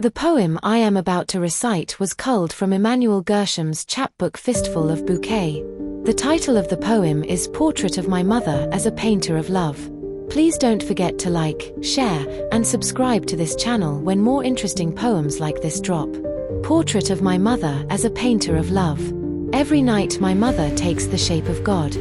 The poem I am about to recite was culled from Emanuel Gersham's chapbook Fistful of Bouquet. The title of the poem is Portrait of My Mother as a Painter of Love. Please don't forget to like, share, and subscribe to this channel when more interesting poems like this drop. Portrait of my mother as a painter of love. Every night my mother takes the shape of God,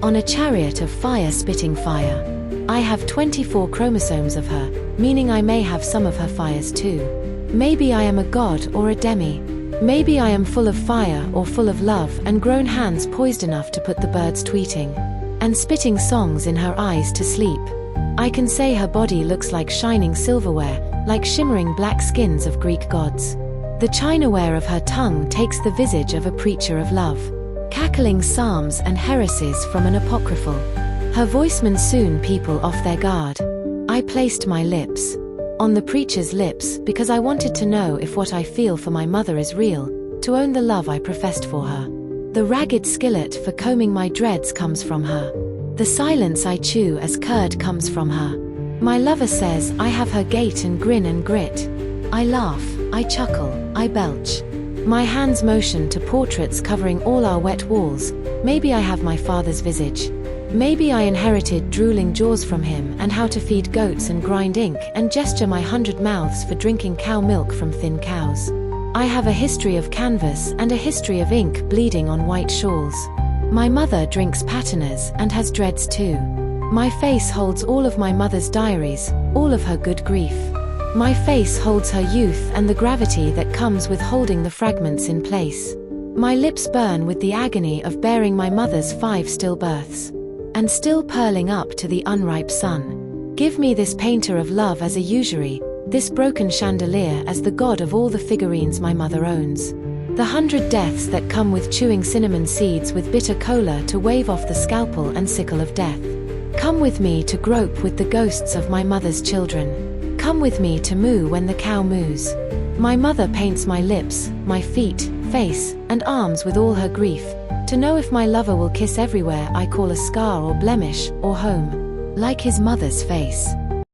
on a chariot of fire spitting fire. I have 24 chromosomes of her, meaning I may have some of her fires too. Maybe I am a god or a demi. Maybe I am full of fire or full of love and grown hands poised enough to put the birds tweeting and spitting songs in her eyes to sleep. I can say her body looks like shining silverware, like shimmering black skins of Greek gods. The chinaware of her tongue takes the visage of a preacher of love, cackling psalms and heresies from an apocryphal. Her voicemen soon people off their guard. I placed my lips on the preacher's lips because I wanted to know if what I feel for my mother is real, to own the love I professed for her. The ragged skillet for combing my dreads comes from her. The silence I chew as curd comes from her. My lover says I have her gait and grin and grit. I laugh, I chuckle, I belch. My hands motion to portraits covering all our wet walls. Maybe I have my father's visage. Maybe I inherited drooling jaws from him and how to feed goats and grind ink and gesture my 100 mouths for drinking cow milk from thin cows. I have a history of canvas and a history of ink bleeding on white shawls. My mother drinks patinas and has dreads too. My face holds all of my mother's diaries, all of her good grief. My face holds her youth and the gravity that comes with holding the fragments in place. My lips burn with the agony of bearing my mother's 5 stillbirths, and still purling up to the unripe sun. Give me this painter of love as a usury, this broken chandelier as the god of all the figurines my mother owns. The 100 deaths that come with chewing cinnamon seeds with bitter cola to wave off the scalpel and sickle of death. Come with me to grope with the ghosts of my mother's children. Come with me to moo when the cow moos. My mother paints my lips, my feet, face, and arms with all her grief, to know if my lover will kiss everywhere I call a scar or blemish or home, like his mother's face.